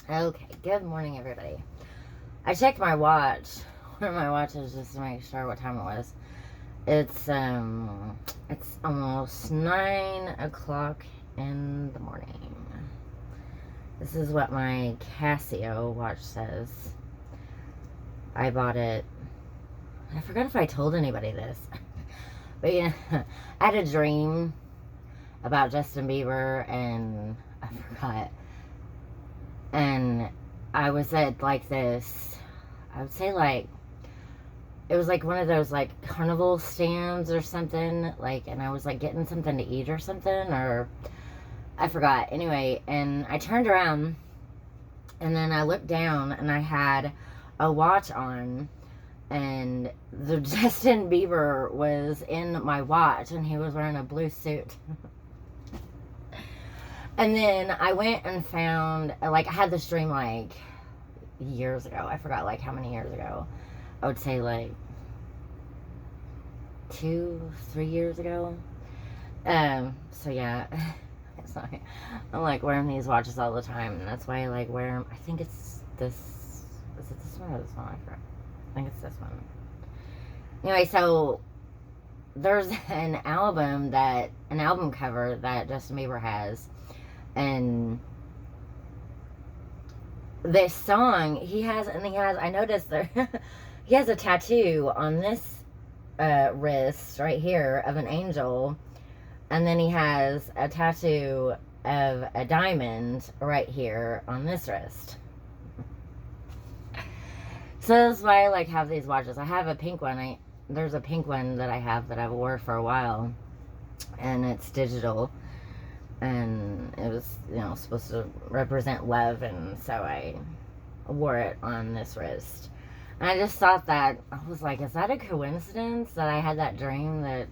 Okay, good morning, everybody. I checked my watch. One of my watches just to make sure what time it was. It's almost 9 o'clock in the morning. This is what my Casio watch says. I bought it. I forgot if I told anybody this. But yeah, I had a dream about Justin Bieber and I forgot. And I was at like this, I would say like, it was like one of those like carnival stands or something, like, and I was like getting something to eat or something, or I forgot. Anyway, and I turned around and then I looked down and I had a watch on and the Justin Bieber was in my watch and he was wearing a blue suit. And then I went and found, like, I had this dream, like, years ago. I forgot, like, how many years ago. I would say, like, 2, 3 years ago. So, yeah. It's not, I'm, like, wearing these watches all the time. And that's why I, like, wear them. I think it's this. Is it this one or this one? I forgot. I think it's this one. Anyway, so there's an album cover that Justin Bieber has. And this song, I noticed there, he has a tattoo on this wrist right here of an angel. And then he has a tattoo of a diamond right here on this wrist. So that's why I like have these watches. I have a pink one. There's a pink one that I have that I've wore for a while. And it's digital. And it was, supposed to represent love, and so I wore it on this wrist. And I just thought that, I was like, is that a coincidence that I had that dream that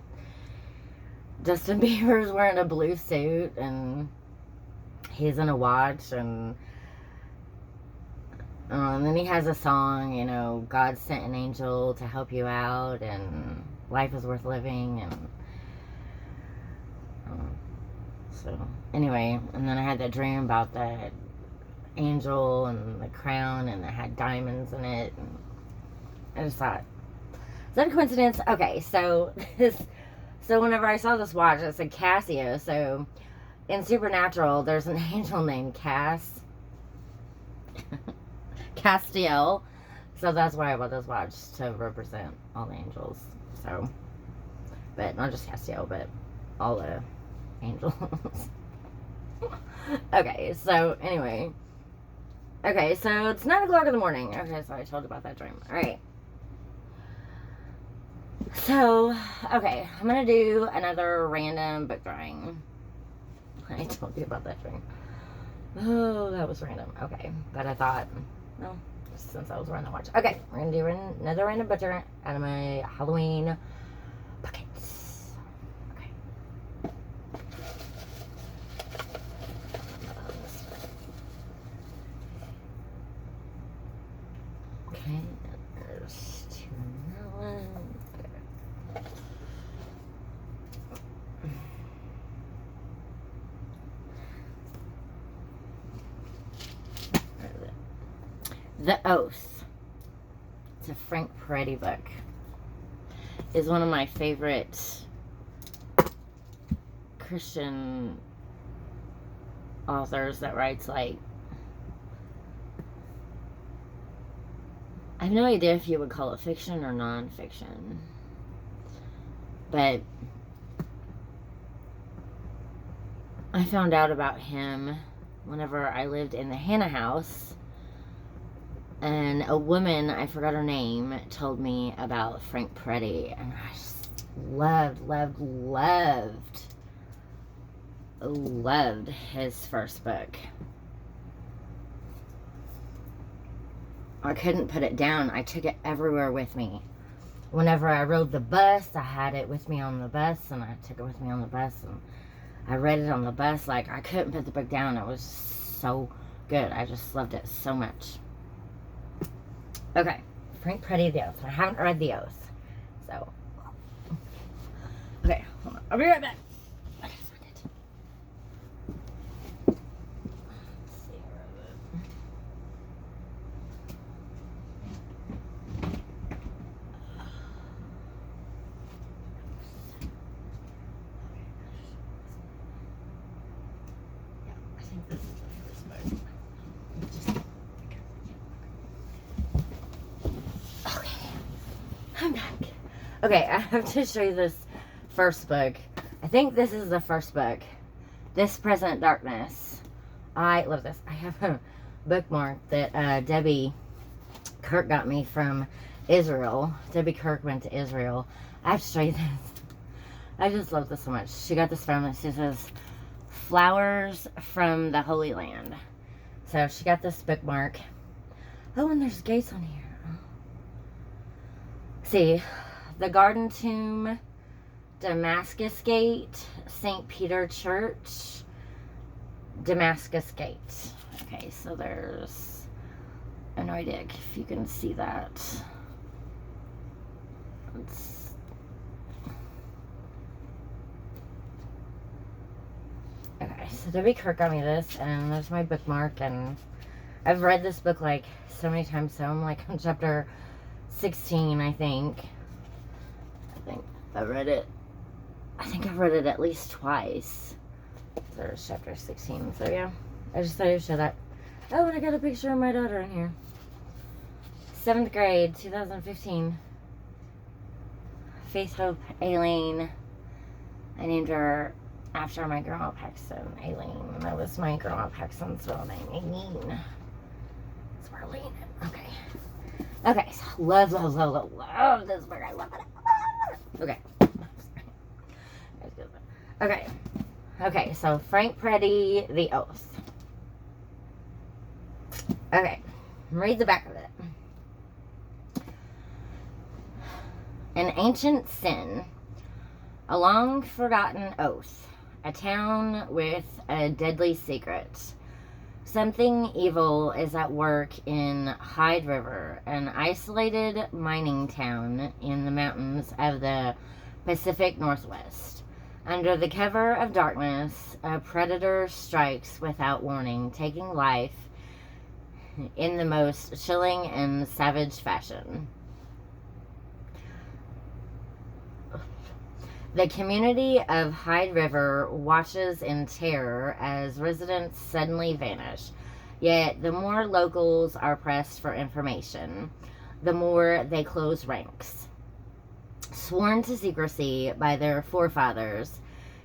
Justin Bieber's wearing a blue suit, and he's in a watch, and then he has a song, God sent an angel to help you out, and life is worth living, and so, anyway, and then I had that dream about that angel and the crown, and it had diamonds in it, and I just thought, is that a coincidence? Okay, so whenever I saw this watch, it said Casio, so in Supernatural, there's an angel named Castiel, so that's why I bought this watch, to represent all the angels, so, but not just Castiel, but all the angels. Okay, so anyway. Okay, so it's 9 o'clock in the morning. Okay, so I told you about that dream. Alright. So, okay, I'm gonna do another random book drawing. I told you about that dream. Oh, that was random. Okay, but I thought, well, since I was wearing the watch. Okay, we're gonna do another random book drawing out of my Halloween bucket. Okay, there's 2 melons. The Oath. It's a Frank Peretti book. Is one of my favorite Christian authors that writes, like, I have no idea if you would call it fiction or non-fiction, but I found out about him whenever I lived in the Hannah house, and a woman, I forgot her name, told me about Frank Peretti, and I just loved his first book. I couldn't put it down. I took it everywhere with me. Whenever I rode the bus, I had it with me on the bus, and I took it with me on the bus, and I read it on the bus. Like, I couldn't put the book down. It was so good. I just loved it so much. Okay, Frank Peretti, The Oath. I haven't read The Oath, so. Okay, hold on. I'll be right back. I gotta find it. Let's see, where is it? Okay, I have to show you this first book. I think this is the first book. This Present Darkness. I love this. I have a bookmark that Debbie Kirk got me from Israel. Debbie Kirk went to Israel. I have to show you this. I just love this so much. She got this from, she says, Flowers from the Holy Land. So she got this bookmark. Oh, and there's gates on here. Oh. See, the Garden Tomb, Damascus Gate, St. Peter Church, Damascus Gate. Okay, so there's, I have no idea if you can see that. Okay, so Debbie Kirk got me this, and there's my bookmark, and I've read this book like so many times, so I'm like on chapter 16, I think I've read it. I think I've read it at least twice. So there's chapter 16, so yeah. I just thought I'd show that. Oh, and I got a picture of my daughter in here. 7th grade, 2015. Faith Hope Aileen. I named her after my grandma Paxton, Aileen. That was my grandma Paxton's real name, Aileen. That's where Aileen is. Okay. Okay, so love this book. I love it. Okay. Okay. Okay, so Frank Peretti, The Oath. Okay. Read the back of it. An ancient sin, a long forgotten oath, a town with a deadly secret. Something evil is at work in Hyde River, an isolated mining town in the mountains of the Pacific Northwest. Under the cover of darkness, a predator strikes without warning, taking life in the most chilling and savage fashion. The community of Hyde River watches in terror as residents suddenly vanish. Yet, the more locals are pressed for information, the more they close ranks. Sworn to secrecy by their forefathers,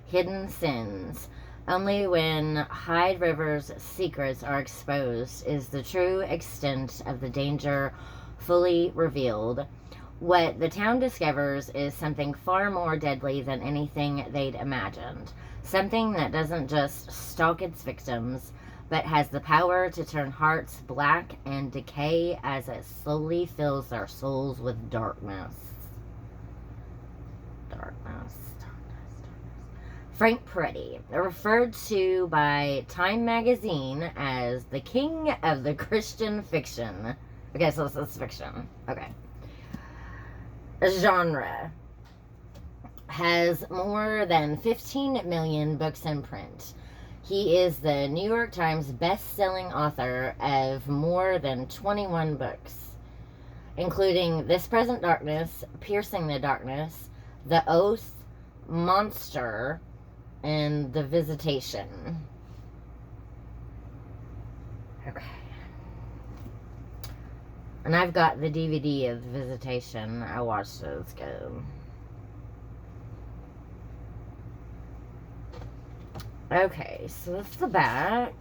hidden sins. Only when Hyde River's secrets are exposed is the true extent of the danger fully revealed. What the town discovers is something far more deadly than anything they'd imagined. Something that doesn't just stalk its victims, but has the power to turn hearts black and decay as it slowly fills their souls with darkness. Frank Peretti, referred to by Time magazine as the king of the Christian fiction. Okay, so this is fiction. Okay. Genre. Has more than 15 million books in print. He is the New York Times best-selling author of more than 21 books, including This Present Darkness, Piercing the Darkness, The Oath, Monster, and The Visitation. Okay. And I've got the DVD of The Visitation. I watched it. It's good. Okay, so that's the back.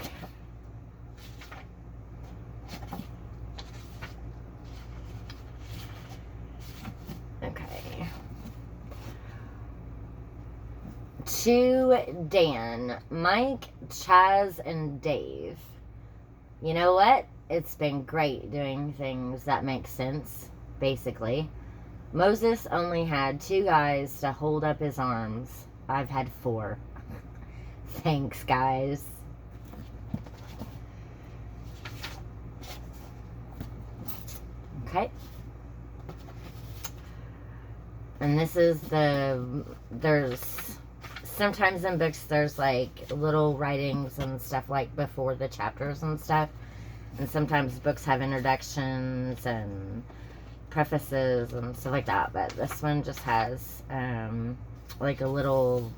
Okay. To Dan, Mike, Chaz, and Dave. You know what? It's been great doing things that make sense, basically. Moses only had 2 guys to hold up his arms. I've had 4. Thanks, guys. Okay. And this is there's sometimes in books there's like little writings and stuff like before the chapters and stuff. And sometimes books have introductions and prefaces and stuff like that. But this one just has like a little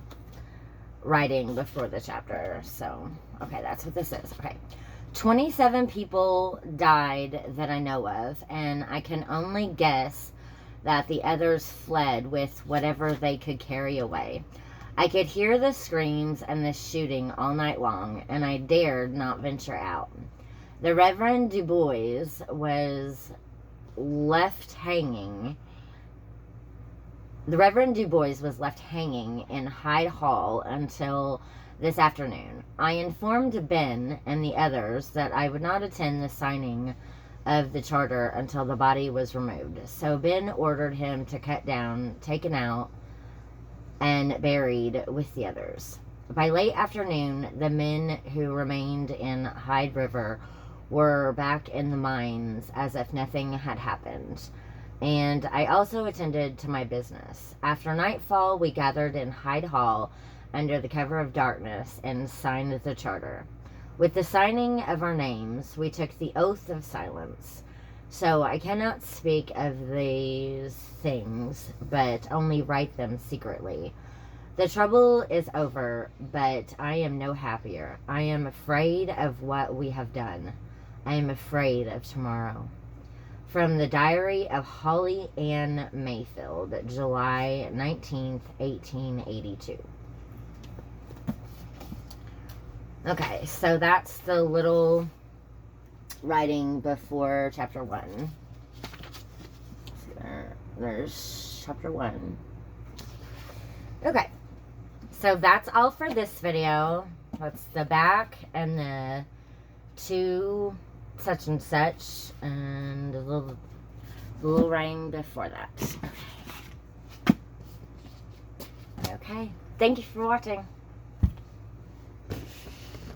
writing before the chapter. So, okay, that's what this is. Okay. 27 people died that I know of, and I can only guess that the others fled with whatever they could carry away. I could hear the screams and the shooting all night long, and I dared not venture out. The Reverend Du Bois was left hanging. The Reverend Du Bois was left hanging in Hyde Hall until this afternoon. I informed Ben and the others that I would not attend the signing of the charter until the body was removed. So Ben ordered him to cut down, taken out, and buried with the others. By late afternoon, the men who remained in Hyde River were back in the mines as if nothing had happened. And I also attended to my business. After nightfall, we gathered in Hyde Hall under the cover of darkness and signed the charter. With the signing of our names, we took the oath of silence. So I cannot speak of these things, but only write them secretly. The trouble is over, but I am no happier. I am afraid of what we have done. I am afraid of tomorrow. From the Diary of Holly Ann Mayfield, July 19th, 1882. Okay, so that's the little writing before chapter 1. There's chapter 1. Okay, so that's all for this video. That's the back and the two such and such and the little writing before that. Okay, thank you for watching.